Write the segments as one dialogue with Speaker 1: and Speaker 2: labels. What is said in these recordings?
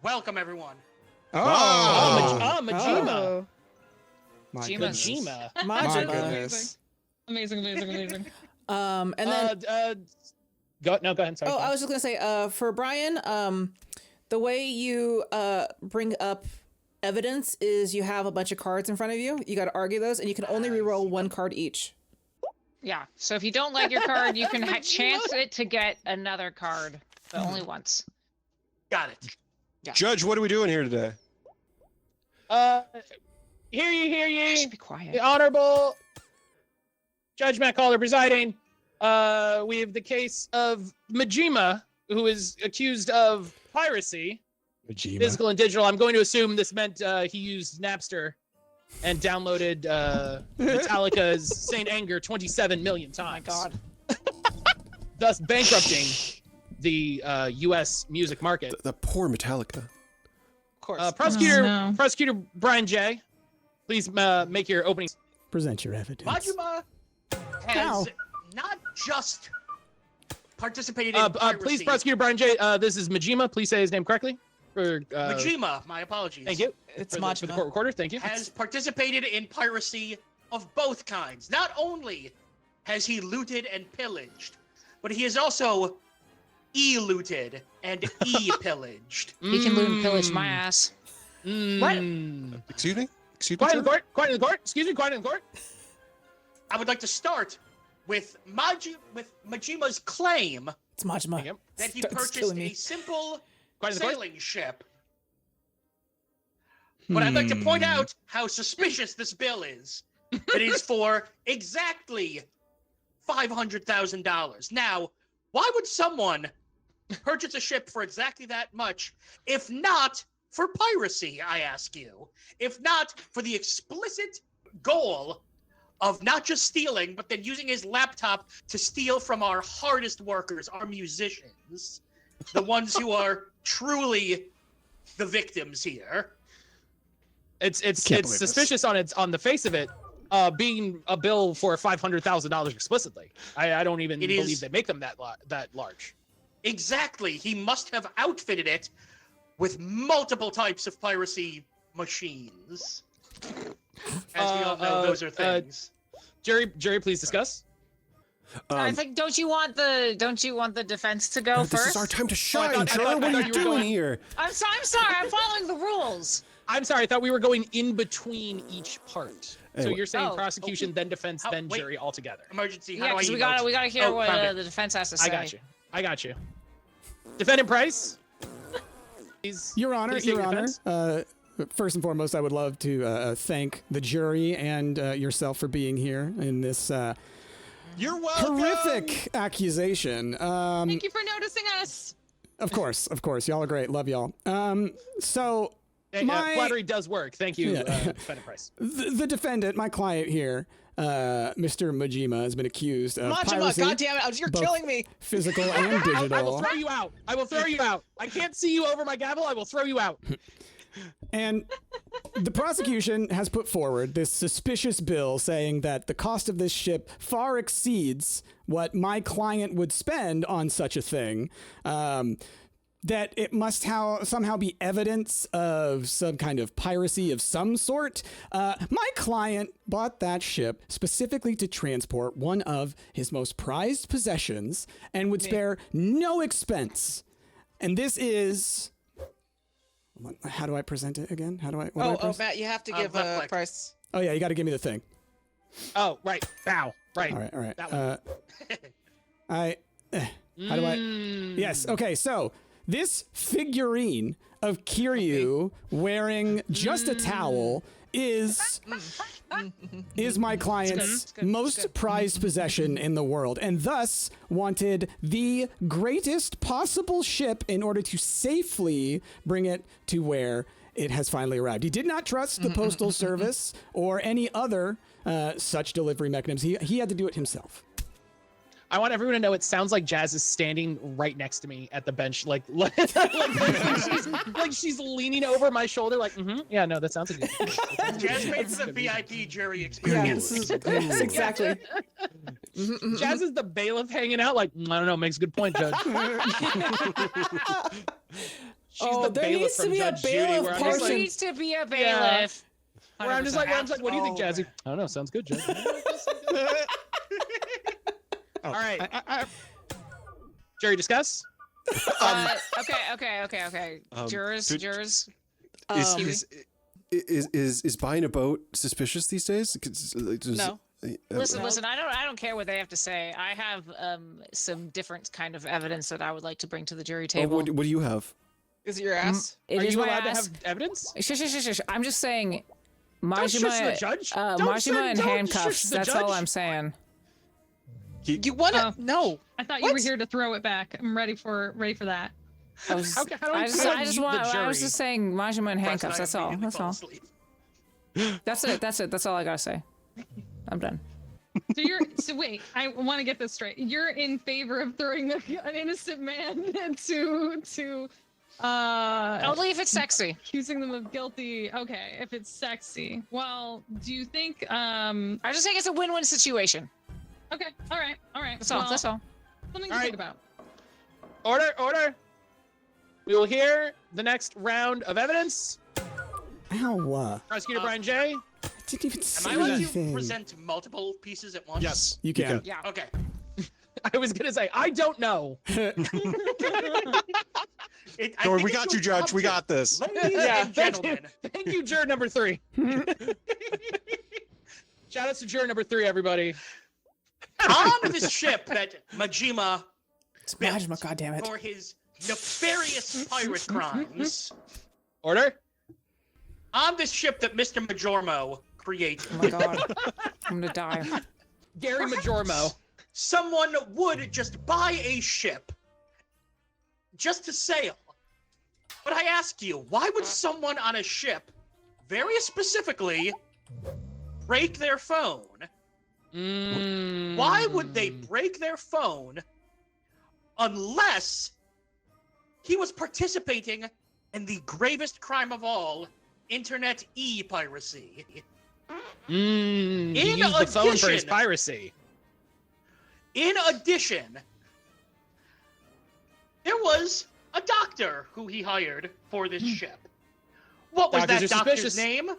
Speaker 1: Welcome, everyone.
Speaker 2: Majima.
Speaker 3: Oh.
Speaker 2: Majima.
Speaker 4: My goodness.
Speaker 2: Amazing.
Speaker 3: And then
Speaker 2: Go ahead. Sorry.
Speaker 3: I was just gonna say, for Brian, the way you bring up evidence is you have a bunch of cards in front of you. You got to argue those, and you can only reroll one card each.
Speaker 5: Yeah. So if you don't like your card, you can chance it to get another card, but only once.
Speaker 1: Got it.
Speaker 3: Yeah.
Speaker 4: Judge, what are we doing here today?
Speaker 2: Hear ye.
Speaker 5: Should be quiet.
Speaker 2: The Honorable Judge Matt Caulder presiding. We have the case of Majima, who is accused of piracy,
Speaker 4: Majima.
Speaker 2: physical and digital. I'm going to assume this meant he used Napster and downloaded Metallica's Saint Anger 27 million times.
Speaker 5: Oh my God.
Speaker 2: Thus bankrupting the U.S. music market.
Speaker 4: The poor Metallica.
Speaker 5: Of course.
Speaker 2: Prosecutor Brian J., please make your opening.
Speaker 6: Present your evidence.
Speaker 1: Majima has not just participated in piracy.
Speaker 2: Please, Prosecutor Brian J., this is Majima. Please say his name correctly.
Speaker 1: Majima, my apologies.
Speaker 2: Thank you.
Speaker 3: It's
Speaker 2: for the court recorder. Thank you.
Speaker 1: Has participated in piracy of both kinds. Not only has he looted and pillaged, but he has also e-looted and e-pillaged.
Speaker 5: He can loot and pillage my ass.
Speaker 2: What?
Speaker 4: Excuse me?
Speaker 2: Quiet in the court. Quiet in the court. Excuse me. Quiet in the court.
Speaker 1: I would like to start with Majima's claim
Speaker 3: It's Majima.
Speaker 1: that he
Speaker 3: It's
Speaker 1: purchased
Speaker 3: killing me.
Speaker 1: a simple
Speaker 2: Quiet in the court.
Speaker 1: sailing ship. But I'd like to point out how suspicious this bill is. It is for exactly $500,000. Now, why would someone purchase a ship for exactly that much, if not for piracy, I ask you? If not for the explicit goal of not just stealing, but then using his laptop to steal from our hardest workers, our musicians, the ones who are truly the victims here.
Speaker 2: It's
Speaker 4: believe this.
Speaker 2: suspicious on the face of it, being a bill for $500,000 explicitly. I don't even believe they make them that large.
Speaker 1: Exactly. He must have outfitted it with multiple types of piracy machines. As we all know, those are things.
Speaker 2: Jerry, please discuss.
Speaker 5: I think don't you want the defense to go
Speaker 4: This
Speaker 5: first?
Speaker 4: is our time to shine,
Speaker 2: I
Speaker 4: Jer.
Speaker 2: thought
Speaker 4: What are
Speaker 2: you
Speaker 4: you
Speaker 2: were
Speaker 4: doing
Speaker 2: going-
Speaker 4: here?
Speaker 5: I'm sorry. I'm following the rules.
Speaker 2: I'm sorry, I thought we were going in between each part. So
Speaker 4: Anyway.
Speaker 2: you're saying
Speaker 5: Oh.
Speaker 2: prosecution, then defense, then
Speaker 1: wait.
Speaker 2: jury all together.
Speaker 1: Emergency. How
Speaker 5: Yeah,
Speaker 1: do I
Speaker 5: because
Speaker 1: emote?
Speaker 5: we gotta hear what
Speaker 2: found it.
Speaker 5: the defense has to say.
Speaker 2: I got you. Defendant Price. Please,
Speaker 6: Your Honor,
Speaker 2: please state
Speaker 6: Your Honor.
Speaker 2: defense.
Speaker 6: First and foremost, I would love to thank the jury and yourself for being here in this
Speaker 4: You're welcome.
Speaker 6: horrific accusation.
Speaker 5: Thank you for noticing us.
Speaker 6: Of course, y'all are great. Love y'all. So
Speaker 2: Hey,
Speaker 6: my
Speaker 2: flattery does work. Thank you,
Speaker 6: Yeah.
Speaker 2: Defendant Price.
Speaker 6: the defendant, my client here, Mr. Majima, has been accused of piracy,
Speaker 3: God damn it! You're
Speaker 6: both
Speaker 3: killing me.
Speaker 6: physical and
Speaker 2: I will
Speaker 6: digital.
Speaker 2: throw you out. I can't see you over my gavel. I will throw you out.
Speaker 6: And the prosecution has put forward this suspicious bill saying that the cost of this ship far exceeds what my client would spend on such a thing. That it must somehow be evidence of some kind of piracy of some sort. My client bought that ship specifically to transport one of his most prized possessions and would spare no expense. And this is... How do I present it again? How do I... what do I press?
Speaker 3: Matt, you have to give
Speaker 1: left click.
Speaker 3: Price.
Speaker 6: Oh, yeah, you got to give me the thing.
Speaker 2: Oh, right. Bow. Right.
Speaker 6: All right.
Speaker 2: That one.
Speaker 6: How do I... Yes, okay, so this figurine of Kiryu wearing just a towel is my client's most prized possession in the world, and thus wanted the greatest possible ship in order to safely bring it to where it has finally arrived. He did not trust the Postal Service or any other such delivery mechanisms. He had to do it himself.
Speaker 2: I want everyone to know it sounds like Jazz is standing right next to me at the bench, like she's leaning over my shoulder, like, yeah, no, that sounds like it.
Speaker 1: Jazz made for the VIP jury experience.
Speaker 3: Yes, exactly.
Speaker 2: Jazz is the bailiff hanging out, like, I don't know, makes a good point, Judge. she's
Speaker 3: Oh,
Speaker 2: the
Speaker 3: there
Speaker 2: bailiff
Speaker 3: needs to
Speaker 2: from
Speaker 3: be a
Speaker 2: Judge Judy.
Speaker 3: bailiff
Speaker 2: Where I'm
Speaker 5: There
Speaker 2: just like,
Speaker 5: needs to be a
Speaker 2: Yeah.
Speaker 5: bailiff.
Speaker 2: where I'm just like, what do you think,
Speaker 1: Oh,
Speaker 2: Jazzy?
Speaker 1: man.
Speaker 2: I don't know. Sounds good, Judge. All right. Jury discuss.
Speaker 5: Okay. Jurors.
Speaker 4: Is buying a boat suspicious these days?
Speaker 3: No.
Speaker 5: Listen. I don't care what they have to say. I have some different kind of evidence that I would like to bring to the jury
Speaker 4: Oh,
Speaker 5: table.
Speaker 4: what do you have?
Speaker 3: Is it your ass?
Speaker 5: It
Speaker 2: Are
Speaker 5: is
Speaker 2: you
Speaker 5: my
Speaker 2: allowed to
Speaker 5: ass.
Speaker 2: have evidence?
Speaker 5: Shush. I'm just saying,
Speaker 2: Don't shush the
Speaker 5: Majima,
Speaker 2: judge. Don't
Speaker 5: Majima in
Speaker 2: don't
Speaker 5: handcuffs.
Speaker 2: shush the
Speaker 5: That's all
Speaker 2: judge.
Speaker 5: I'm saying.
Speaker 3: You want to? No.
Speaker 7: I thought you were here to throw it back. I'm ready for that.
Speaker 5: I was,
Speaker 2: How do I
Speaker 5: I just
Speaker 2: tell
Speaker 5: want.
Speaker 2: you, the
Speaker 5: I was
Speaker 2: jury?
Speaker 5: just saying, Majima in
Speaker 1: Preston,
Speaker 5: handcuffs.
Speaker 1: I
Speaker 5: That's all.
Speaker 1: immediately
Speaker 5: That's
Speaker 1: fall
Speaker 5: all.
Speaker 1: asleep.
Speaker 5: That's it. That's all I gotta say. I'm done.
Speaker 7: So wait, I want to get this straight. You're in favor of throwing an innocent man to
Speaker 5: Only if it's sexy.
Speaker 7: accusing them of guilty. Okay, if it's sexy. Well, do you think
Speaker 5: I just think it's a win-win situation.
Speaker 7: okay, all right.
Speaker 5: That's all.
Speaker 7: Well,
Speaker 5: That's all.
Speaker 7: Something
Speaker 2: All
Speaker 7: to
Speaker 2: right.
Speaker 7: think about.
Speaker 2: Order. We will hear the next round of evidence.
Speaker 6: Ow.
Speaker 2: Prosecutor Brian J.
Speaker 6: I didn't even
Speaker 1: Am
Speaker 6: say
Speaker 1: I allowed to
Speaker 6: anything.
Speaker 1: present multiple pieces at once?
Speaker 4: Yes,
Speaker 6: You can.
Speaker 5: Yeah.
Speaker 1: Okay.
Speaker 2: I was gonna say I don't know.
Speaker 4: Don't we got you, Judge. We got this.
Speaker 1: Ladies and gentlemen,
Speaker 2: Thank you, juror number 3. Shout out to juror number 3, everybody.
Speaker 1: on this ship that Majima
Speaker 3: It's Majima, goddammit.
Speaker 1: for his nefarious pirate crimes,
Speaker 2: Order.
Speaker 1: on this ship that Mr. Majormo created,
Speaker 5: Oh my god. I'm gonna die.
Speaker 2: Gary Majormo.
Speaker 1: someone would just buy a ship just to sail. But I ask you, why would someone on a ship, very specifically, break their phone? Why would they break their phone unless he was participating in the gravest crime of all, internet e-piracy?
Speaker 2: He
Speaker 1: In
Speaker 2: used the phone for his
Speaker 1: addition-
Speaker 2: piracy.
Speaker 1: In addition, there was a doctor who he hired for this ship. What was
Speaker 2: Doctors
Speaker 1: that
Speaker 2: are
Speaker 1: doctor's
Speaker 2: suspicious.
Speaker 1: name?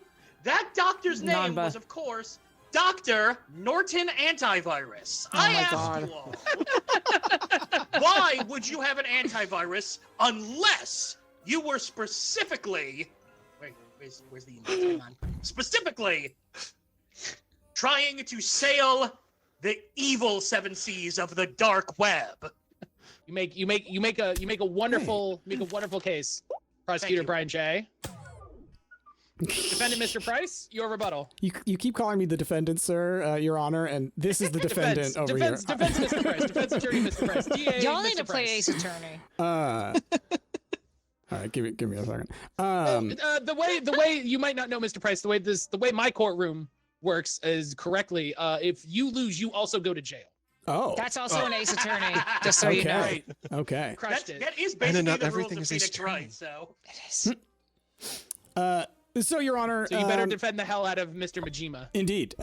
Speaker 1: That doctor's name
Speaker 5: Namba.
Speaker 1: was, of course, Dr. Norton Antivirus. I
Speaker 5: my
Speaker 1: ask
Speaker 5: God.
Speaker 1: you all, why would you have an antivirus unless you were specifically... Wait, where's the... Hang on. Specifically trying to sail the evil 7 seas of the dark web.
Speaker 2: You make a wonderful case, Prosecutor
Speaker 1: you.
Speaker 2: Brian J. Defendant Mr. Price, your rebuttal.
Speaker 6: You keep calling me the defendant, sir, Your Honor, and this is the defendant over
Speaker 2: defense,
Speaker 6: here.
Speaker 2: Defense, Mr. Price. Defense attorney, Mr. Price. DA,
Speaker 5: Y'all need
Speaker 2: Mr.
Speaker 5: to play
Speaker 2: Price.
Speaker 5: Ace Attorney.
Speaker 6: All right, give me a second.
Speaker 2: The way you might not know, Mr. Price, the way my courtroom works is correctly. If you lose, you also go to jail.
Speaker 6: Oh,
Speaker 5: That's also an Ace Attorney, just so you know.
Speaker 6: okay. Okay.
Speaker 2: Crushed it.
Speaker 1: That is
Speaker 4: And then
Speaker 1: basically
Speaker 4: not
Speaker 1: the
Speaker 4: everything
Speaker 1: rules
Speaker 4: is
Speaker 1: of
Speaker 4: Ace
Speaker 1: Phoenix Wright, so...
Speaker 5: It is.
Speaker 6: So, Your Honor,
Speaker 2: So you better defend the hell out of Mr. Majima.
Speaker 6: indeed,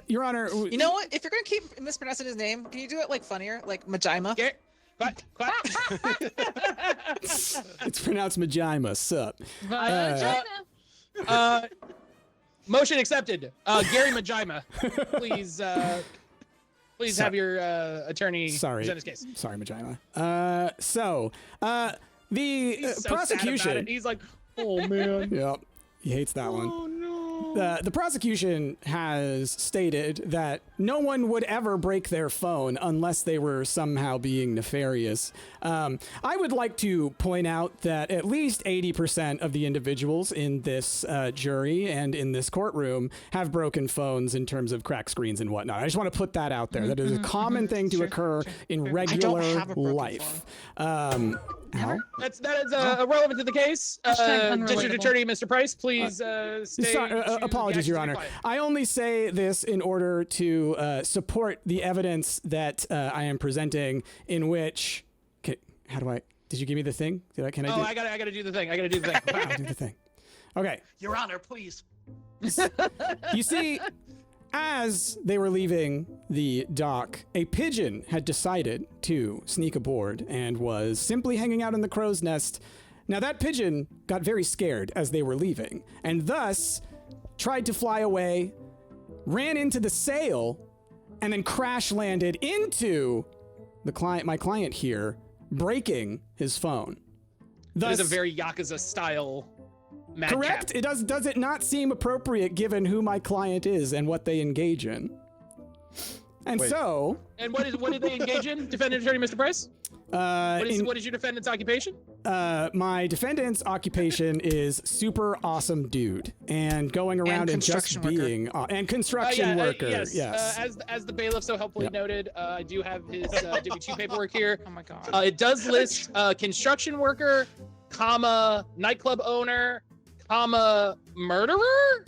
Speaker 6: Your Honor.
Speaker 3: You know what? If you're gonna keep mispronouncing his name, can you do it like funnier, like Majima?
Speaker 2: Quack.
Speaker 6: It's pronounced Majima. Sup?
Speaker 2: Motion accepted. Gary Majima, please have your attorney
Speaker 6: Sorry.
Speaker 2: present his case.
Speaker 6: Sorry, Majima. The
Speaker 2: He's so sad about
Speaker 6: prosecution.
Speaker 2: it. He's like, oh man.
Speaker 6: Yep, he hates that one.
Speaker 2: Oh no.
Speaker 6: The prosecution has stated that no one would ever break their phone unless they were somehow being nefarious. I would like to point out that at least 80% of the individuals in this jury and in this courtroom have broken phones in terms of cracked screens and whatnot. I just want to put that out there. That is a common thing to occur in regular
Speaker 3: have a broken
Speaker 6: life. How?
Speaker 2: That is irrelevant to the case.
Speaker 7: Hashtag
Speaker 2: District
Speaker 7: unrelatable.
Speaker 2: Attorney Mr. Price, please stay.
Speaker 6: Apologies, Your Honor. I only say this in order to support the evidence that I am presenting, in which. How do I? Did you give me the thing? Can I do?
Speaker 2: I gotta do the thing. I'll do
Speaker 6: the thing. Okay.
Speaker 1: Your Honor, please.
Speaker 6: You see, as they were leaving the dock, a pigeon had decided to sneak aboard and was simply hanging out in the crow's nest, Now that pigeon got very scared as they were leaving, and thus tried to fly away, ran into the sail, and then crash landed into my client here, breaking his phone.
Speaker 2: Thus, it is a very Yakuza style madcap.
Speaker 6: Correct? It does it not seem appropriate given who my client is and what they engage in? And
Speaker 4: Wait.
Speaker 6: so...
Speaker 2: And what did they engage in? Defendant Attorney Mr. Price? What is your defendant's occupation?
Speaker 6: My defendant's occupation is super awesome dude, and going around and just being and construction worker. Yes.
Speaker 2: As the bailiff so helpfully noted, I do have his W-2 paperwork here.
Speaker 5: Oh my god.
Speaker 2: It does list construction worker, comma nightclub owner, comma murderer.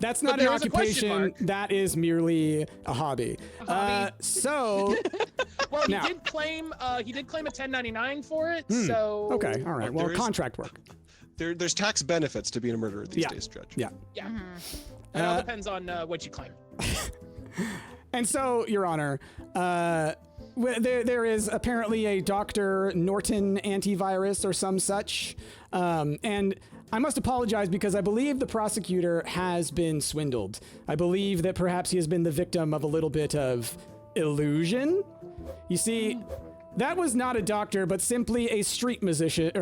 Speaker 6: That's not
Speaker 2: But
Speaker 6: an
Speaker 2: there is a question
Speaker 6: occupation.
Speaker 2: mark.
Speaker 6: That is merely a hobby. So
Speaker 2: Well,
Speaker 6: Now-
Speaker 2: he did claim a 1099 for it. So
Speaker 6: okay, all right. Well,
Speaker 8: There is-
Speaker 6: contract work.
Speaker 8: There's tax benefits to being a murderer these
Speaker 6: Yeah.
Speaker 8: days, Judge.
Speaker 6: Yeah.
Speaker 2: Yeah, it all depends on what you claim.
Speaker 6: And so, Your Honor, there is apparently a Dr. Norton antivirus or some such, and I must apologize because I believe the prosecutor has been swindled. I believe that perhaps he has been the victim of a little bit of illusion. You see, that was not a doctor, but simply a street magician,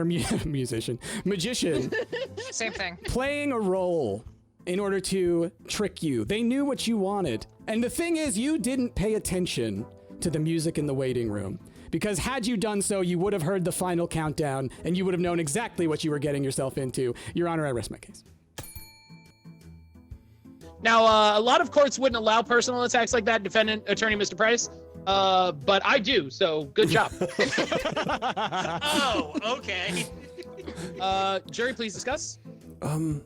Speaker 5: Same thing.
Speaker 6: playing a role in order to trick you. They knew what you wanted. And the thing is, you didn't pay attention to the music in the waiting room. Because had you done so, you would have heard the final countdown, and you would have known exactly what you were getting yourself into. Your Honor, I rest my case.
Speaker 2: Now, a lot of courts wouldn't allow personal attacks like that, Defendant Attorney Mr. Price, but I do, so good job.
Speaker 1: Oh, okay.
Speaker 2: Jury, please discuss.
Speaker 4: I'm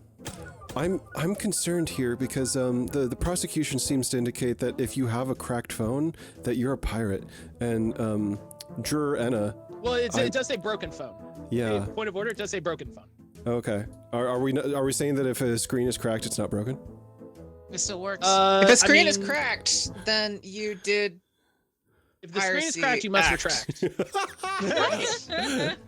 Speaker 4: concerned here because the prosecution seems to indicate that if you have a cracked phone, that you're a pirate, and juror Enna.
Speaker 2: Well, it does say broken phone.
Speaker 4: Yeah.
Speaker 2: Point of order, it does say broken phone.
Speaker 4: Okay. Are we saying that if a screen is cracked, it's not broken?
Speaker 9: It still works.
Speaker 2: If
Speaker 9: If the screen is cracked, then you did.
Speaker 2: If the screen is
Speaker 9: piracy
Speaker 2: cracked, you must
Speaker 9: act.
Speaker 2: retract.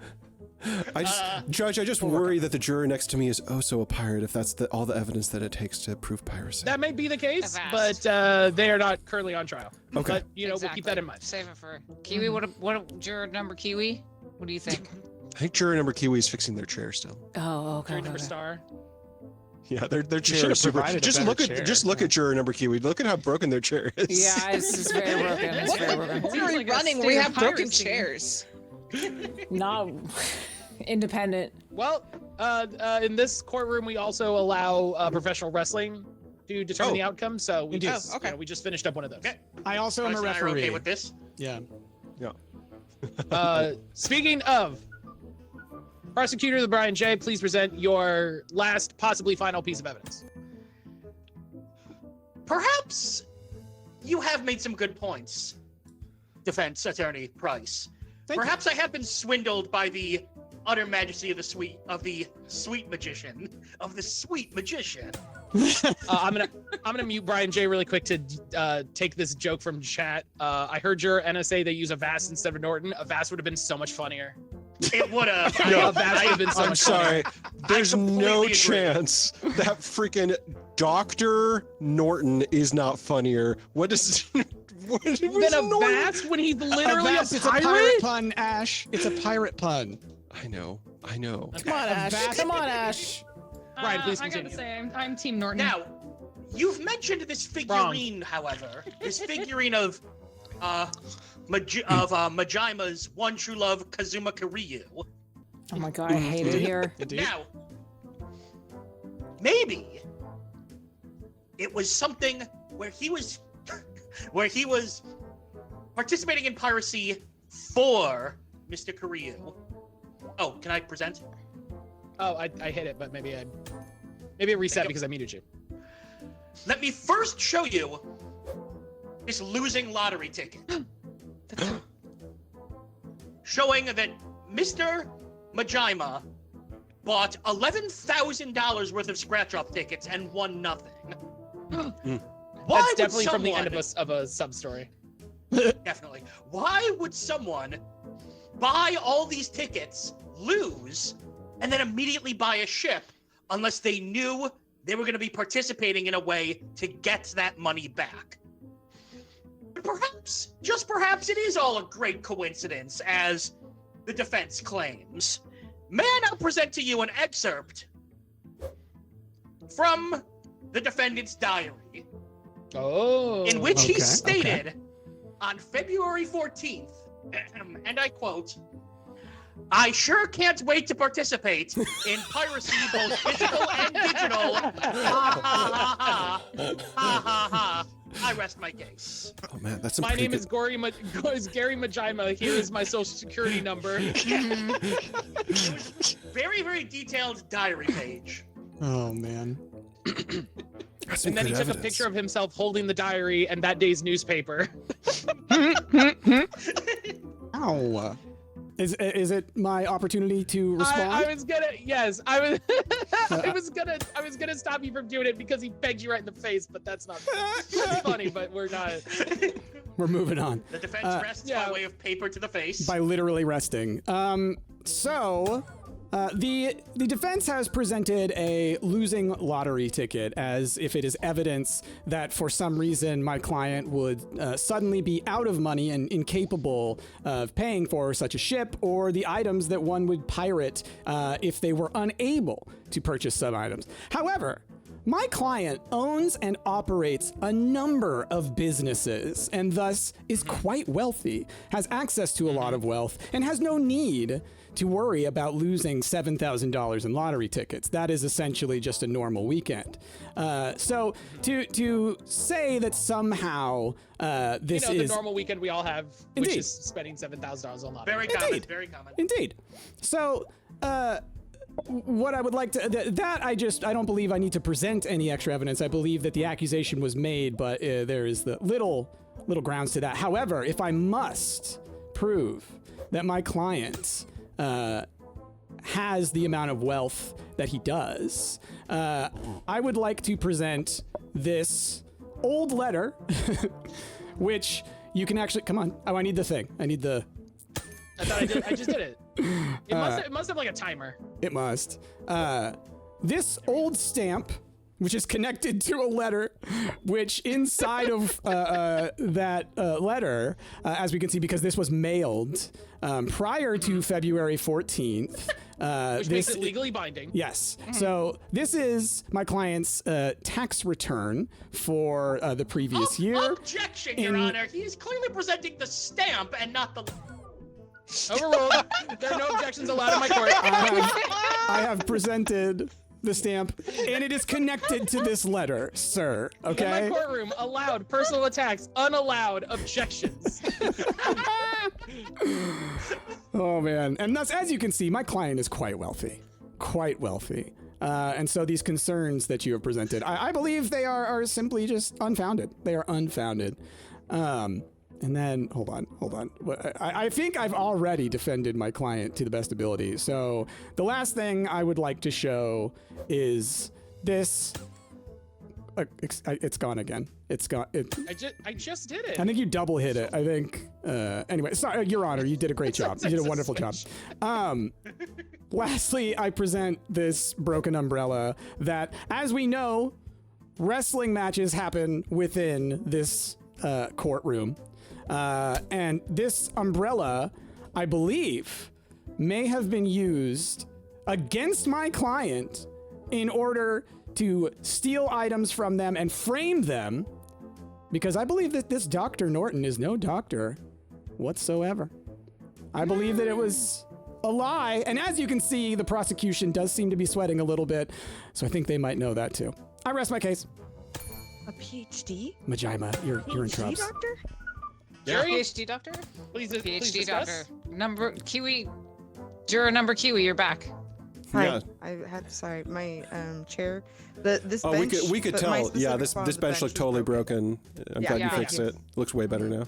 Speaker 4: Judge, I just worry that the juror next to me is also a pirate if that's all the evidence that it takes to prove piracy.
Speaker 2: That may be the case,
Speaker 5: Avast.
Speaker 2: but they are not currently on trial.
Speaker 4: Okay.
Speaker 2: But, we'll keep that in mind.
Speaker 5: Save it for Kiwi. What juror number Kiwi? What do you think?
Speaker 8: I think juror number Kiwi is fixing their chair still.
Speaker 3: Oh, okay.
Speaker 2: Jury number star.
Speaker 8: Yeah, their
Speaker 10: should
Speaker 8: chair
Speaker 10: have
Speaker 8: is super.
Speaker 10: provided a
Speaker 8: Just
Speaker 10: better
Speaker 8: look at
Speaker 10: chair.
Speaker 8: juror number Kiwi. Look at how broken their chair is.
Speaker 3: Yeah, it's very broken. It's very broken.
Speaker 7: Seems
Speaker 9: What are we
Speaker 7: like a
Speaker 9: running?
Speaker 7: state
Speaker 9: We
Speaker 7: of
Speaker 9: have broken
Speaker 7: piracy.
Speaker 9: chairs.
Speaker 3: Not independent.
Speaker 2: Well, in this courtroom, we also allow professional wrestling to determine the outcome. So we
Speaker 6: Indeed.
Speaker 2: just, we just finished up one of those.
Speaker 1: Okay.
Speaker 6: I also am a
Speaker 1: Bryce and I are
Speaker 6: referee.
Speaker 1: okay with this?
Speaker 6: Yeah.
Speaker 2: Speaking of, prosecutor the Brian J., please present your last, possibly final piece of evidence.
Speaker 1: Perhaps you have made some good points, Defense Attorney Price. Perhaps I have been swindled by the utter majesty of the sweet magician.
Speaker 2: I'm gonna mute Brian J. really quick to take this joke from chat. I heard your NSA they use Avast instead of Norton. Avast would have been so much funnier.
Speaker 1: It would have.
Speaker 2: Avast would have been so
Speaker 8: I'm
Speaker 2: much funnier.
Speaker 8: sorry. There's no
Speaker 1: completely agree.
Speaker 8: chance that freaking Dr. Norton is not funnier. What is what is
Speaker 2: Then
Speaker 8: Norton?
Speaker 2: Avast when he's literally
Speaker 6: Avast,
Speaker 2: a
Speaker 6: it's a pirate
Speaker 2: pirate?
Speaker 6: pun, Ash. It's a pirate pun.
Speaker 8: I know.
Speaker 3: Come on, Ash. Come on, Ash.
Speaker 2: Brian, please
Speaker 7: I gotta
Speaker 2: continue.
Speaker 7: say, I'm Team Norton.
Speaker 1: Now, you've mentioned this figurine, however. This figurine of Majima's one true love, Kazuma Kiryu.
Speaker 3: Oh my god, I hate it here.
Speaker 6: Indeed.
Speaker 1: Now, maybe it was something where he was participating in piracy for Mr. Kiryu. Oh, can I present?
Speaker 2: Oh, I hit it, but maybe it reset because I muted you.
Speaker 1: Let me first show you this losing lottery ticket. Showing that Mr. Majima bought $11,000 worth of scratch-off tickets and won nothing. Why
Speaker 2: That's
Speaker 1: would
Speaker 2: definitely from the end
Speaker 1: someone-
Speaker 2: of a sub-story.
Speaker 1: Definitely. Why would someone buy all these tickets, lose, and then immediately buy a ship unless they knew they were going to be participating in a way to get that money back. But perhaps, just perhaps, it is all a great coincidence, as the defense claims. May I now present to you an excerpt from the defendant's diary, in which he stated on February 14th, and I quote, "I sure can't wait to participate in piracy, both physical and digital. Ha ha ha ha. Ha ha ha. I rest my case."
Speaker 4: Oh man, that's some
Speaker 2: My
Speaker 4: pretty
Speaker 2: name
Speaker 4: good-
Speaker 2: is Gary Majima. Here is my social security number.
Speaker 1: Very, very detailed diary page.
Speaker 6: Oh man.
Speaker 4: that's some
Speaker 2: And then he
Speaker 4: good
Speaker 2: took a
Speaker 4: evidence.
Speaker 2: picture of himself holding the diary and that day's newspaper.
Speaker 6: Ow. Is it my opportunity to respond?
Speaker 2: I was gonna, yes, I was, I was gonna stop you from doing it because he begged you right in the face, but that's not. That's funny, but we're not.
Speaker 6: We're moving on.
Speaker 1: The defense rests
Speaker 2: yeah.
Speaker 1: by way of paper to the face.
Speaker 6: By literally resting. The defense has presented a losing lottery ticket as if it is evidence that for some reason my client would suddenly be out of money and incapable of paying for such a ship or the items that one would pirate if they were unable to purchase some items. However, my client owns and operates a number of businesses and thus is quite wealthy, has access to a lot of wealth, and has no need to worry about losing $7,000 in lottery tickets. That is essentially just a normal weekend. So to say that somehow this
Speaker 2: You know, the
Speaker 6: is
Speaker 2: normal weekend we all have, which
Speaker 6: Indeed.
Speaker 2: is spending $7,000 on lottery.
Speaker 1: Very common,
Speaker 6: Indeed.
Speaker 1: very common.
Speaker 6: Indeed. So, what I would like to I don't believe I need to present any extra evidence. I believe that the accusation was made, but there is the little grounds to that. However, if I must prove that my client has the amount of wealth that he does, I would like to present this old letter, which you can actually come on. Oh, I need the thing. I need the.
Speaker 2: I thought I just did it. It must have like a timer.
Speaker 6: It must. This old stamp, which is connected to a letter, which inside of that letter, as we can see, because this was mailed prior to February 14th.
Speaker 2: Which makes it legally binding.
Speaker 6: Yes. So this is my client's tax return for the previous year.
Speaker 1: Objection, Your Honor. He is clearly presenting the stamp and not the...
Speaker 2: Overruled. There are no objections allowed in my court.
Speaker 6: I have presented the stamp, and it is connected to this letter, sir. Okay.
Speaker 2: In my courtroom, allowed personal attacks, unallowed objections.
Speaker 6: Oh man. And thus, as you can see, my client is quite wealthy. And so these concerns that you have presented, I believe they are simply just unfounded. They are unfounded. And then, hold on. I think I've already defended my client to the best ability. So the last thing I would like to show is this. It's gone again. It's gone.
Speaker 2: I just did it.
Speaker 6: I think you double hit it. I think. Anyway, sorry, Your Honor, you did a great job. You did a wonderful job. Lastly, I present this broken umbrella that, as we know, wrestling matches happen within this courtroom. And this umbrella, I believe, may have been used against my client in order to steal items from them and frame them, because I believe that this Dr. Norton is no doctor whatsoever. I believe that it was a lie, and as you can see, the prosecution does seem to be sweating a little bit, so I think they might know that too. I rest my case.
Speaker 10: A PhD?
Speaker 6: Majima, you're in
Speaker 10: PhD
Speaker 6: trouble.
Speaker 10: doctor?
Speaker 2: Jerry,
Speaker 9: PhD doctor?
Speaker 2: please
Speaker 5: PhD
Speaker 2: discuss.
Speaker 5: doctor. Kiwi. Juror number Kiwi, you're back.
Speaker 10: Hi.
Speaker 4: Yeah.
Speaker 10: I had sorry, my chair. This
Speaker 4: Oh,
Speaker 10: bench.
Speaker 4: we could
Speaker 10: but my
Speaker 4: tell. Yeah,
Speaker 10: specific
Speaker 4: this
Speaker 10: spot on
Speaker 4: this
Speaker 10: the
Speaker 4: bench looked
Speaker 10: is
Speaker 4: totally
Speaker 10: broken.
Speaker 4: broken. I'm
Speaker 10: Yeah,
Speaker 4: glad you
Speaker 10: yeah,
Speaker 4: fixed
Speaker 10: yeah.
Speaker 4: it. Looks way better now.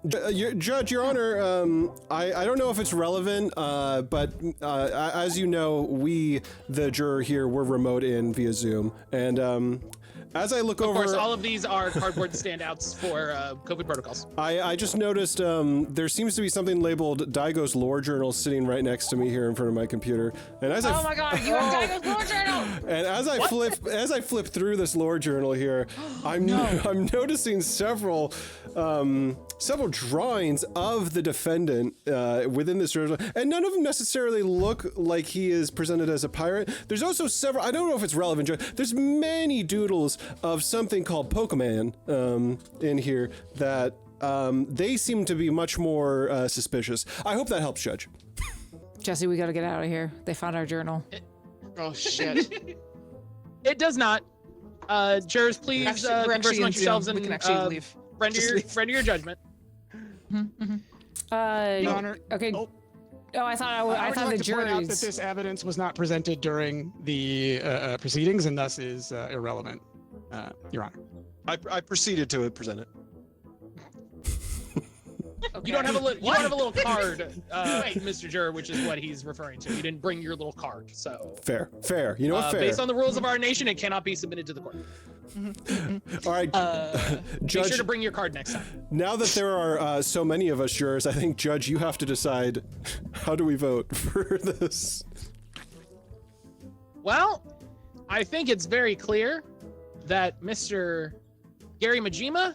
Speaker 4: Judge, Your Honor, I don't know if it's relevant, but as you know, we, the juror here, we're remote in via Zoom, and As I look
Speaker 2: Of
Speaker 4: over,
Speaker 2: course, all of these are cardboard standouts for COVID protocols.
Speaker 4: I just noticed there seems to be something labeled Daigo's lore journal sitting right next to me here in front of my computer. And as
Speaker 5: Oh my god, you have Daigo's lore journal!
Speaker 4: and as I flip through this lore journal here, I'm noticing several drawings of the defendant within this journal, and none of them necessarily look like he is presented as a pirate. There's also several, I don't know if it's relevant, there's many doodles of something called Pokemon in here that they seem to be much more suspicious. I hope that helps, Judge.
Speaker 5: Jesse, we gotta get out of here. They found our journal.
Speaker 9: Oh shit.
Speaker 2: It does not. Jurors, please
Speaker 9: We're
Speaker 2: converse
Speaker 9: actually in
Speaker 2: amongst yourselves
Speaker 9: Zoom.
Speaker 2: and
Speaker 9: We can actually leave.
Speaker 2: render your judgment.
Speaker 6: Your Honor.
Speaker 5: Okay.
Speaker 6: Oh.
Speaker 5: Oh, I thought
Speaker 6: I would
Speaker 5: the
Speaker 6: like to point out that
Speaker 5: juries.
Speaker 6: this evidence was not presented during the proceedings and thus is irrelevant, Your Honor.
Speaker 8: I proceeded to present it.
Speaker 2: You don't have a you don't have a little card, Mr. Juror, which is what he's referring to. You didn't bring your little card, so.
Speaker 4: Fair. You know what? Fair.
Speaker 2: Based on the rules of our nation, it cannot be submitted to the court.
Speaker 4: All right, Judge.
Speaker 2: Make sure to bring your card next time.
Speaker 4: Now that there are so many of us jurors, I think, Judge, you have to decide how do we vote for this.
Speaker 2: Well, I think it's very clear that Mr. Gary Majima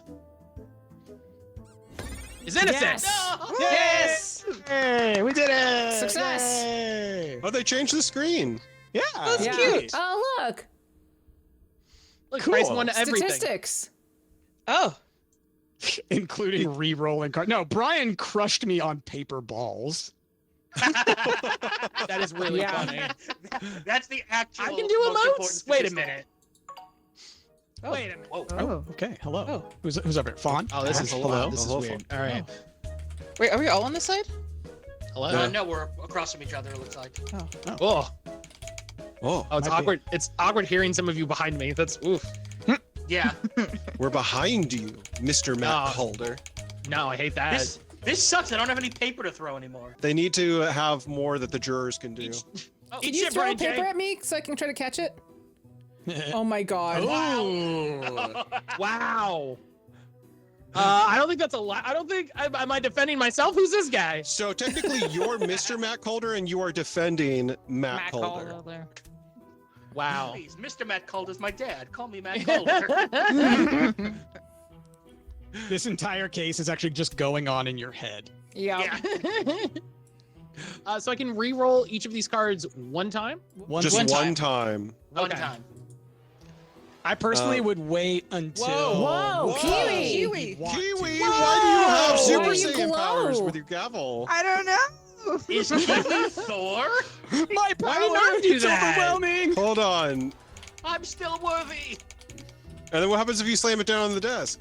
Speaker 2: is innocent.
Speaker 5: Yes.
Speaker 6: Yes! Hey, we did it!
Speaker 5: Success!
Speaker 6: Yay!
Speaker 8: Oh, they changed the screen.
Speaker 6: Yeah,
Speaker 9: That's
Speaker 5: Yeah.
Speaker 9: cute.
Speaker 5: Oh, look.
Speaker 2: Look,
Speaker 6: Cool.
Speaker 2: Bryce won everything.
Speaker 5: Statistics.
Speaker 9: Oh.
Speaker 6: Including re-rolling card. No, Brian crushed me on paper balls.
Speaker 2: That is really
Speaker 5: Yeah.
Speaker 2: funny.
Speaker 1: That's the actual.
Speaker 2: I can do
Speaker 1: most important
Speaker 2: emotes. Wait a
Speaker 1: statistic.
Speaker 2: minute.
Speaker 9: Oh.
Speaker 2: Wait a minute.
Speaker 1: Whoa.
Speaker 6: Oh, okay. Hello.
Speaker 9: Oh.
Speaker 6: Who's over it? Faun?
Speaker 2: Oh, this is a
Speaker 6: Hello?
Speaker 2: lot. This is
Speaker 8: Hello,
Speaker 2: weird. All right.
Speaker 9: Wait, are we all on this side?
Speaker 2: Hello.
Speaker 1: No, we're across from each other. It looks like.
Speaker 2: Oh,
Speaker 8: Oh,
Speaker 2: it's
Speaker 6: Might be.
Speaker 2: awkward. It's awkward hearing some of you behind me. That's oof.
Speaker 1: Yeah.
Speaker 8: we're behind you, Mr. Matt Caulder.
Speaker 2: No, I hate that.
Speaker 1: This sucks. I don't have any paper to throw anymore.
Speaker 8: They need to have more that the jurors can do.
Speaker 1: Oh,
Speaker 3: Can
Speaker 2: Eat
Speaker 3: you
Speaker 2: shit,
Speaker 3: throw
Speaker 2: Brian
Speaker 3: paper
Speaker 2: J.
Speaker 3: at me so I can try to catch it? Oh my god.
Speaker 2: Wow. I don't think that's a lie. I don't think. Am I defending myself? Who's this guy?
Speaker 8: So technically, you're Mr. Matt Caulder, and you are defending Matt Caulder.
Speaker 5: Caulder.
Speaker 2: Wow.
Speaker 1: Please, Mr. Matt Caulder's my dad. Call me Matt Caulder.
Speaker 6: This entire case is actually just going on in your head.
Speaker 5: Yeah.
Speaker 2: So I can re-roll each of these cards one time.
Speaker 8: Just
Speaker 6: One
Speaker 8: one time.
Speaker 1: One
Speaker 2: Okay.
Speaker 1: time.
Speaker 6: I personally would wait until.
Speaker 5: Whoa, Kiwi.
Speaker 9: Kiwi.
Speaker 8: Kiwi, why do you have
Speaker 5: Why
Speaker 8: Super
Speaker 5: do you
Speaker 8: Saiyan
Speaker 5: glow?
Speaker 8: powers with your gavel?
Speaker 10: I don't know.
Speaker 1: Is Kiwi Thor?
Speaker 6: My power!
Speaker 2: Why did you not do
Speaker 6: it's
Speaker 2: that?
Speaker 6: overwhelming!
Speaker 8: Hold on.
Speaker 1: I'm still worthy.
Speaker 8: And then what happens if you slam it down on the desk?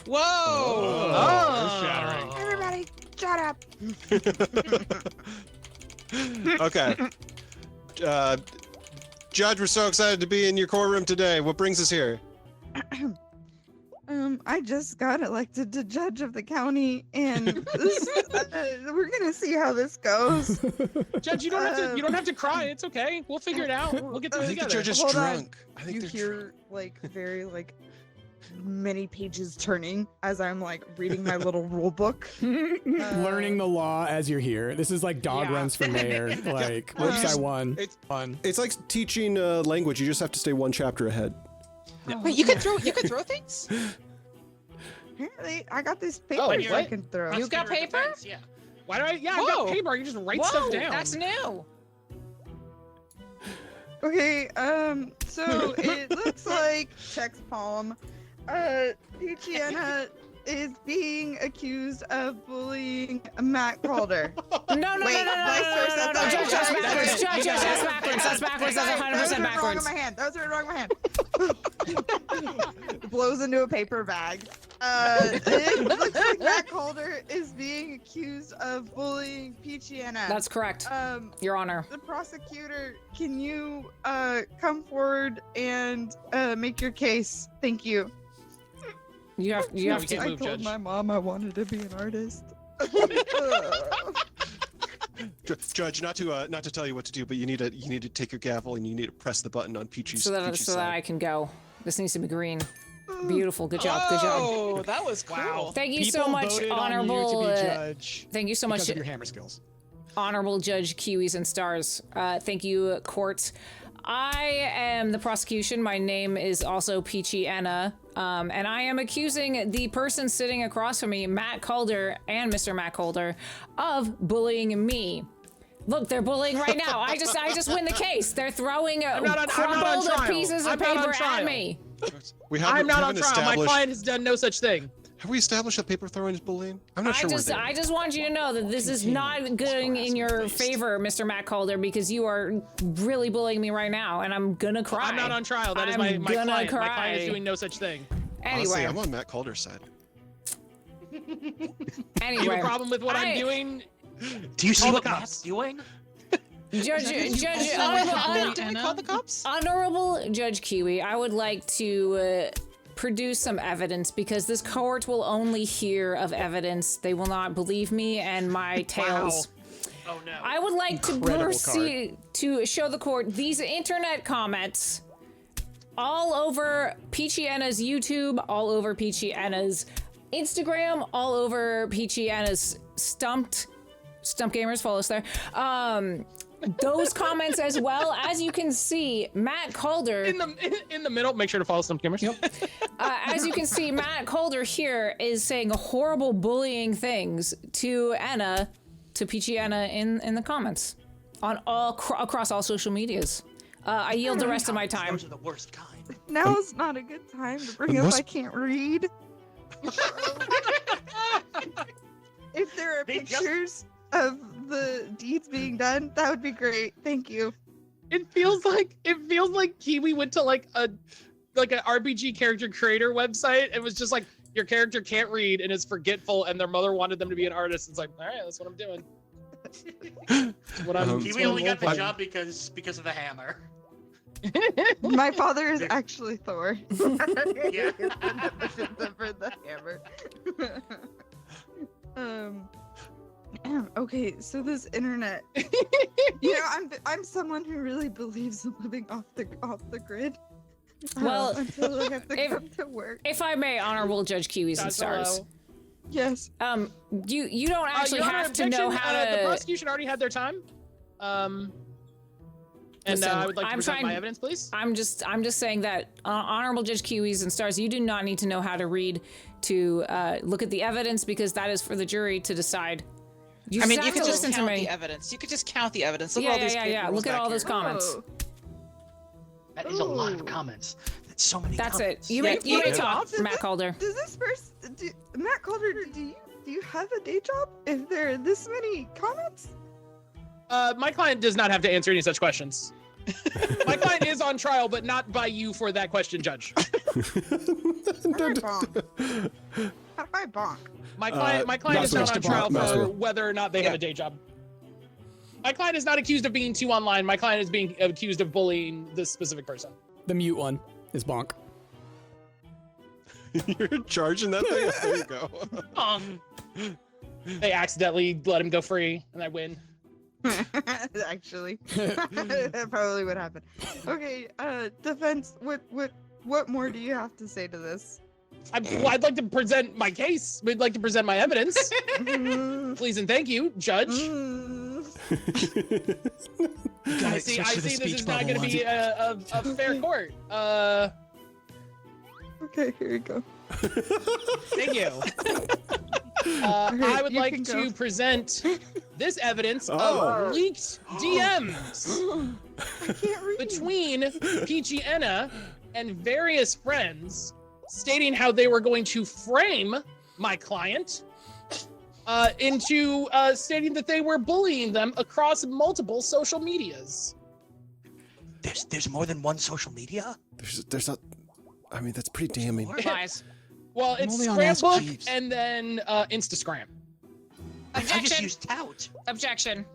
Speaker 9: Whoa!
Speaker 2: Oh.
Speaker 6: Shattering.
Speaker 10: Everybody, shut up.
Speaker 8: Okay. Judge, we're so excited to be in your courtroom today. What brings us here?
Speaker 10: I just got elected to judge of the county, and this, we're gonna see how this goes.
Speaker 2: Judge, you don't have to. You don't have to cry. It's okay. We'll figure it out. We'll get through
Speaker 8: I
Speaker 2: it
Speaker 8: think the
Speaker 2: together.
Speaker 8: judge is
Speaker 10: Hold on.
Speaker 8: drunk. I think
Speaker 10: You
Speaker 8: they're
Speaker 10: hear like very like many pages turning as I'm like reading my little rule book.
Speaker 6: Learning the law as you're here. This is like dog
Speaker 5: Yeah.
Speaker 6: runs for mayor. Like, whoops, I won.
Speaker 8: It's
Speaker 6: Fun.
Speaker 4: It's like teaching language. You just have to stay one chapter ahead.
Speaker 9: Wait, you can throw things?
Speaker 10: Apparently, I got this paper
Speaker 2: Oh,
Speaker 10: I
Speaker 2: what?
Speaker 10: can throw.
Speaker 5: You got
Speaker 1: Prosecutor of
Speaker 5: paper?
Speaker 1: defense, Yeah.
Speaker 2: Why do I? Yeah, I
Speaker 9: Whoa.
Speaker 2: got paper. I can just write
Speaker 5: Whoa,
Speaker 2: stuff down.
Speaker 5: that's new.
Speaker 10: Okay, so it looks like Check's palm. Peachiana is being accused of bullying Matt Caulder.
Speaker 5: No,
Speaker 10: Wait, vice versa.
Speaker 5: no. Judge, that's
Speaker 10: Sorry.
Speaker 5: backwards. Judge, that's backwards. That's backwards. That's 100% backwards.
Speaker 10: That was written wrong in my hand. Blows into a paper bag. It looks like Matt Caulder is being accused of bullying Peachiana.
Speaker 5: That's correct, Your Honor.
Speaker 10: The prosecutor, can you come forward and make your case? Thank you.
Speaker 5: You have
Speaker 2: we can't
Speaker 5: to.
Speaker 2: move, Judge.
Speaker 10: my mom I wanted to be an artist.
Speaker 8: Judge, not to tell you what to do, but you need to take your gavel and you need to press the button on Peachy's
Speaker 3: so that
Speaker 8: side.
Speaker 3: I can go. This needs to be green. Beautiful. Good job. Good job.
Speaker 9: Oh, that was cool.
Speaker 2: Wow.
Speaker 3: Thank you so
Speaker 6: People
Speaker 3: much,
Speaker 6: voted on you
Speaker 3: honorable.
Speaker 6: to be judge
Speaker 3: Thank you so much,
Speaker 6: because of your hammer skills.
Speaker 3: honorable Judge Kiwisnstars. Thank you, court. I am the prosecution. My name is also Peachy Anna, and I am accusing the person sitting across from me, Matt Caulder and Mr. Matt Caulder, of bullying me. Look, they're bullying right now. I just win the case. They're throwing crumbled pieces of paper at me.
Speaker 2: I'm not on trial. My client has done no such thing.
Speaker 8: Have we established that paper throwing is bullying? I'm not sure.
Speaker 3: I just want you to know that this is not going in your favor, Mr. Matt Caulder, because you are really bullying me right now, and I'm gonna cry.
Speaker 2: I'm not on trial. That is my client. My client is doing no such thing.
Speaker 3: Anyway,
Speaker 8: honestly, I'm on Matt Caulder's side.
Speaker 3: Anyway,
Speaker 2: You have a problem with what I'm doing?
Speaker 1: Do you see what
Speaker 2: the
Speaker 1: Matt's
Speaker 2: cops.
Speaker 1: doing?
Speaker 3: Judge,
Speaker 9: Did we call the cops?
Speaker 3: Honorable Judge Kiwi, I would like to produce some evidence because this court will only hear of evidence. They will not believe me and my tales.
Speaker 1: Oh no.
Speaker 3: I would like to proceed to show the court these internet comments all over Peachy Anna's YouTube, all over Peachy Anna's Instagram, all over Peachy Anna's STUMPTGAMERS, follow us there. Those comments as well. As you can see, Matt Caulder
Speaker 2: In the middle, make sure to follow STUMPTGAMERS. Yep.
Speaker 3: as you can see, Matt Caulder here is saying horrible bullying things to Anna, to Peachy Anna in the comments on across all social medias. I yield the rest of my time.
Speaker 1: Those are the worst kind.
Speaker 10: Now's not a good time to bring up I can't read. If there are pictures of the deeds being done, that would be great. Thank you.
Speaker 2: It feels like Kiwi went to like an RPG character creator website and was just like, your character can't read and is forgetful, and their mother wanted them to be an artist. It's like, all right, that's what I'm doing.
Speaker 1: Kiwi only got the job because of the hammer.
Speaker 10: My father is actually Thor.
Speaker 1: Yeah.
Speaker 10: For the hammer. Okay, so this internet. You know, I'm someone who really believes in living off the grid.
Speaker 3: Well,
Speaker 10: until I have to come to work.
Speaker 3: If I may, honorable Judge Kiwisnstars.
Speaker 10: Yes.
Speaker 3: You don't actually
Speaker 2: Your Honor,
Speaker 3: have to know how to.
Speaker 2: The prosecution already had their time.
Speaker 3: Listen,
Speaker 2: I would like to present my evidence, please.
Speaker 3: I'm just saying that honorable Judge Kiwisnstars, you do not need to know how to read to look at the evidence, because that is for the jury to decide.
Speaker 9: You could just count the evidence. You could just count the evidence. Look at all these
Speaker 3: yeah. Look at all those comments.
Speaker 1: That is a lot of comments. That's so many.
Speaker 3: That's
Speaker 1: comments.
Speaker 3: it. You may talk, Matt Caulder.
Speaker 10: Does this person, Matt Caulder, do you have a day job if there are this many comments?
Speaker 2: My client does not have to answer any such questions. My client is on trial, but not by you for that question, Judge.
Speaker 10: How do I bonk?
Speaker 2: My client is not on trial for whether or not they have a day job. My client is not accused of being too online. My client is being accused of bullying this specific person.
Speaker 6: The mute one is bonk.
Speaker 8: You're charging that thing? There you go.
Speaker 2: They accidentally let him go free, and I win.
Speaker 10: Actually, that probably would happen. Okay, defense. What more do you have to say to this?
Speaker 2: I'd like to present my case. We'd like to present my evidence. Please and thank you, Judge. I see this is not going to be a fair court.
Speaker 10: Okay, here you go.
Speaker 2: Thank you. I would like to present this evidence of leaked DMs between Peachy Anna and various friends, stating how they were going to frame my client into stating that they were bullying them across multiple social medias.
Speaker 1: There's more than one social media?
Speaker 4: There's not. I mean, that's pretty damning.
Speaker 2: Well, it's Scrambook and then Instagram.
Speaker 1: I just used tout.
Speaker 5: Objection.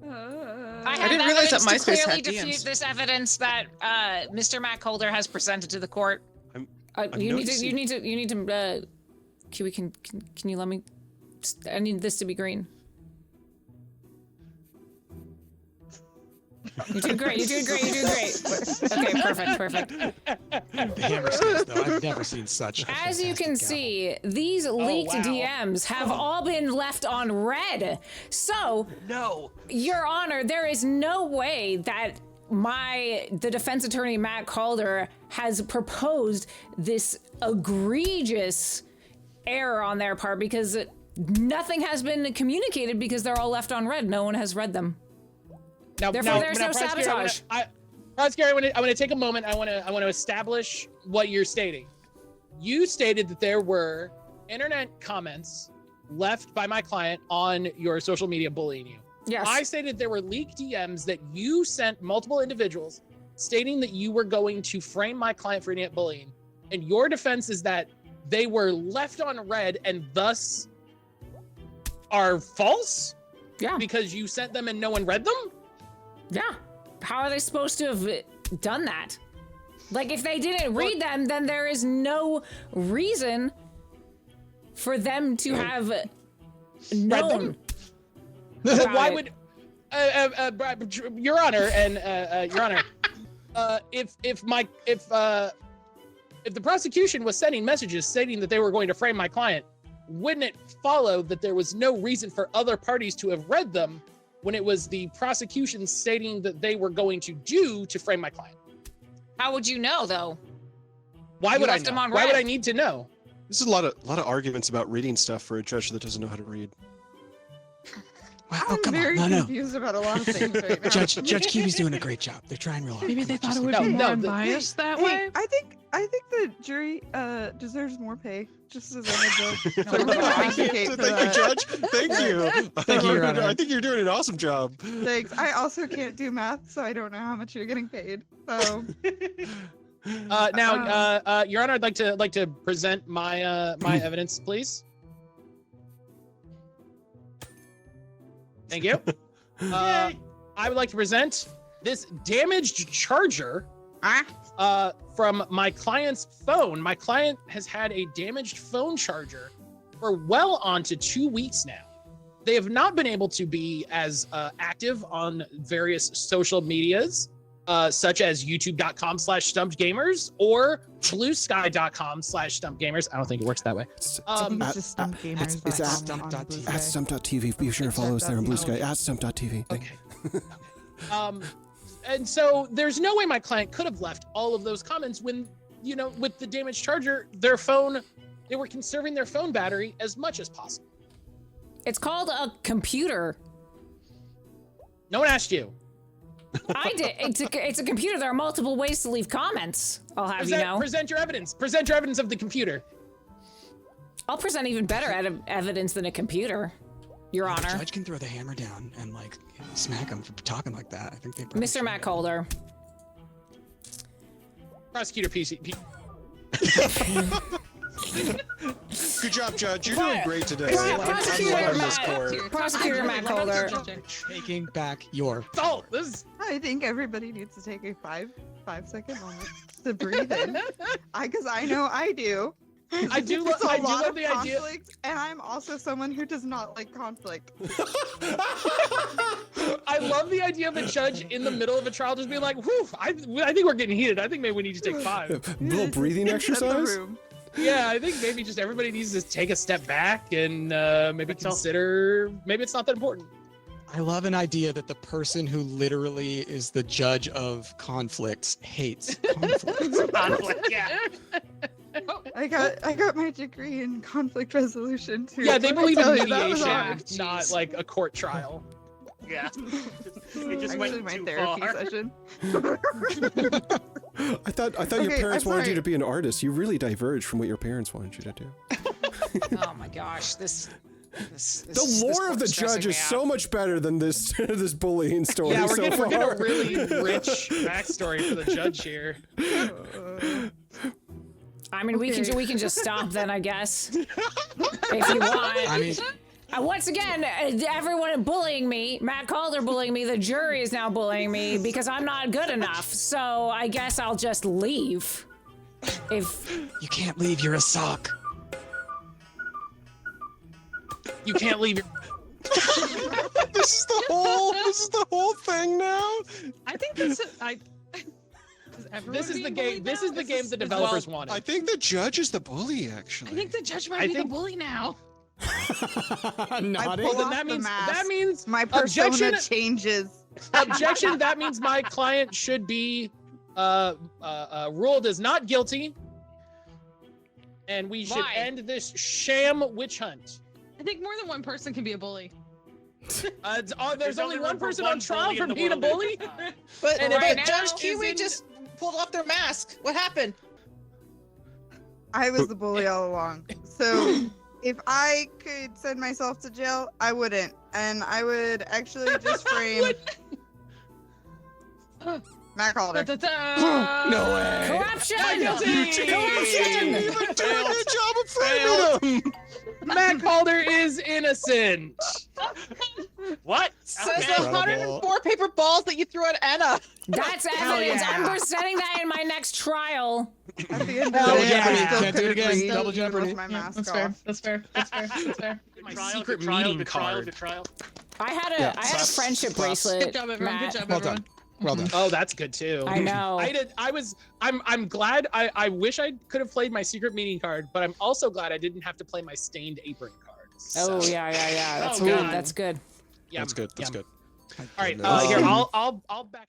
Speaker 9: I didn't realize that MySpace
Speaker 5: clearly
Speaker 9: had
Speaker 5: defute
Speaker 9: DMs.
Speaker 5: this evidence that Mr. Matt Caulder has presented to the court.
Speaker 3: You need to. Kiwi, can you let me? I need this to be green. You're doing great. You're doing great. You're doing great. Okay, perfect.
Speaker 6: The hammer scenes, though, I've never seen such.
Speaker 3: As you can see, these leaked DMs have all been left on red. So,
Speaker 1: No.
Speaker 3: Your Honor, there is no way that the defense attorney Matt Caulder has proposed this egregious error on their part because nothing has been communicated because they're all left on red. No one has read them. Therefore, there's no sabotage.
Speaker 2: Prosecutor, I want to take a moment. I want to establish what you're stating. You stated that there were internet comments left by my client on your social media bullying you.
Speaker 3: Yes.
Speaker 2: I stated there were leaked DMs that you sent multiple individuals stating that you were going to frame my client for internet bullying. And your defense is that they were left on red and thus are false?
Speaker 3: Yeah.
Speaker 2: Because you sent them and no one read them?
Speaker 3: Yeah. How are they supposed to have done that? Like, if they didn't read them, then there is no reason for them to have known.
Speaker 2: Why would, Your Honor, and Your Honor, if the prosecution was sending messages stating that they were going to frame my client, wouldn't it follow that there was no reason for other parties to have read them when it was the prosecution stating that they were going to do to frame my client?
Speaker 5: How would you know, though?
Speaker 2: Why would I know? Why would I need to know?
Speaker 8: This is a lot of arguments about reading stuff for a judge that doesn't know how to read.
Speaker 10: I'm very confused about a lot of things right now.
Speaker 6: Judge Kiwi's doing a great job. They're trying real hard.
Speaker 7: Maybe they thought it would be more unbiased that way.
Speaker 10: I think the jury deserves more pay. Just as a heads up.
Speaker 8: Thank you, Judge. Thank you.
Speaker 6: Thank you, Your Honor.
Speaker 8: I think you're doing an awesome job.
Speaker 10: Thanks. I also can't do math, so I don't know how much you're getting paid. So.
Speaker 2: Your Honor, I'd like to present my my evidence, please. Thank you. I would like to present this damaged charger from my client's phone. My client has had a damaged phone charger for well onto 2 weeks now. They have not been able to be as active on various social medias, such as youtube.com/StumptGamers or bluesky.com/StumptGamers. I don't think it works that way.
Speaker 10: I think it's just StumptGamers.
Speaker 4: It's at Stumpt.tv. Be sure to follow us there on Blue Sky at Stumpt.tv.
Speaker 2: Okay. And so there's no way my client could have left all of those comments when, you know, with the damaged charger, their phone, they were conserving their phone battery as much as possible.
Speaker 3: It's called a computer.
Speaker 2: No one asked you.
Speaker 3: I did. It's a computer. There are multiple ways to leave comments. I'll have you know.
Speaker 2: Present your evidence. Present your evidence of the computer.
Speaker 3: I'll present even better evidence than a computer, Your Honor.
Speaker 6: The judge can throw the hammer down and like smack him for talking like that. I think they.
Speaker 3: Mr. Matt Caulder.
Speaker 2: Prosecutor PC.
Speaker 8: Good job, Judge. You're doing great today.
Speaker 3: Prosecutor Matt Caulder.
Speaker 6: Taking back your.
Speaker 2: Oh,
Speaker 10: I think everybody needs to take a 5-second moment to breathe in. Because I know I do.
Speaker 2: I do love the idea.
Speaker 10: And I'm also someone who does not like conflict.
Speaker 2: I love the idea of a judge in the middle of a trial just being like, whew, I think we're getting heated. I think maybe we need to take 5.
Speaker 4: A little breathing exercise?
Speaker 2: Yeah, I think maybe just everybody needs to take a step back and maybe consider, maybe it's not that important.
Speaker 6: I love an idea that the person who literally is the judge of conflicts hates conflict.
Speaker 2: Conflict, yeah.
Speaker 10: I got my degree in conflict resolution too.
Speaker 2: Yeah, they believe in mediation,
Speaker 10: hard.
Speaker 2: not like a court trial. Yeah. It just
Speaker 10: Actually,
Speaker 2: went
Speaker 10: my
Speaker 2: too
Speaker 10: therapy
Speaker 2: far.
Speaker 10: session.
Speaker 4: I thought your parents wanted you to be an artist. You really diverged from what your parents wanted you to do.
Speaker 5: Oh my gosh, this
Speaker 4: the lore of the judge is so much better than this this bullying story.
Speaker 2: Yeah, we're
Speaker 4: so
Speaker 2: getting
Speaker 4: far.
Speaker 2: a really rich backstory for the judge here.
Speaker 3: I mean, we can just stop then, I guess, if you want.
Speaker 6: I mean,
Speaker 3: once again, everyone bullying me, Matt Caulder bullying me, the jury is now bullying me because I'm not good enough. So I guess I'll just leave. If
Speaker 6: you can't leave, you're a sock.
Speaker 2: You can't leave.
Speaker 8: This is the whole thing now.
Speaker 7: I think this is
Speaker 2: This is the game. This is the game the developers wanted.
Speaker 8: I think the judge is the bully, actually.
Speaker 7: I think the judge might be the bully now.
Speaker 6: Nodding.
Speaker 10: pull
Speaker 2: Then
Speaker 10: off
Speaker 2: that
Speaker 10: the
Speaker 2: means
Speaker 10: mask. My persona
Speaker 2: objection.
Speaker 10: changes.
Speaker 2: Objection. That means my client should be ruled as not guilty, and we should
Speaker 5: Why?
Speaker 2: end this sham witch hunt.
Speaker 7: I think more than one person can be a bully.
Speaker 2: There's only one
Speaker 1: room for
Speaker 2: person
Speaker 1: one
Speaker 2: on trial
Speaker 1: bully
Speaker 2: for
Speaker 1: in the
Speaker 2: being a
Speaker 1: world at a
Speaker 2: bully.
Speaker 1: time.
Speaker 9: But,
Speaker 2: And
Speaker 9: but
Speaker 2: right now
Speaker 9: Judge
Speaker 2: is
Speaker 9: Kiwi
Speaker 2: in-
Speaker 9: just pulled off their mask. What happened?
Speaker 10: I was the bully all along. So if I could send myself to jail, I wouldn't. And I would actually just frame Matt Caulder.
Speaker 8: No way.
Speaker 3: Corruption!
Speaker 2: Guilty!
Speaker 3: Corruption!
Speaker 8: Even do a good job of framing him.
Speaker 2: Matt Caulder is innocent.
Speaker 1: What?
Speaker 9: Says
Speaker 1: Okay.
Speaker 9: the 104 paper balls that you threw at Anna.
Speaker 3: That's evidence. I'm presenting that in my next trial.
Speaker 10: At the end of
Speaker 6: Double
Speaker 10: the day, I
Speaker 6: jeopardy.
Speaker 10: still
Speaker 6: Can't do it
Speaker 10: couldn't
Speaker 6: again.
Speaker 10: breathe
Speaker 6: Double
Speaker 10: even
Speaker 6: jeopardy.
Speaker 10: with my mask
Speaker 7: That's
Speaker 10: off.
Speaker 7: fair. That's fair. That's fair. That's fair.
Speaker 1: Good
Speaker 2: My
Speaker 1: trial,
Speaker 2: secret
Speaker 1: good trial,
Speaker 2: meeting
Speaker 1: good trial,
Speaker 2: card.
Speaker 1: good trial.
Speaker 3: I had a friendship bracelet.
Speaker 7: Good job, everyone.
Speaker 3: Matt.
Speaker 7: Good job,
Speaker 6: Well
Speaker 7: everyone.
Speaker 6: done. Well done.
Speaker 2: Oh, that's good too.
Speaker 3: I know.
Speaker 2: I'm glad. I wish I could have played my secret meeting card, but I'm also glad I didn't have to play my stained apron card.
Speaker 3: Oh
Speaker 2: So,
Speaker 3: yeah. That's
Speaker 1: Oh,
Speaker 3: good.
Speaker 1: God.
Speaker 3: That's good.
Speaker 2: yum,
Speaker 8: That's good. That's
Speaker 2: yum.
Speaker 8: good.
Speaker 2: All right,
Speaker 8: Goodness.
Speaker 2: here I'll back.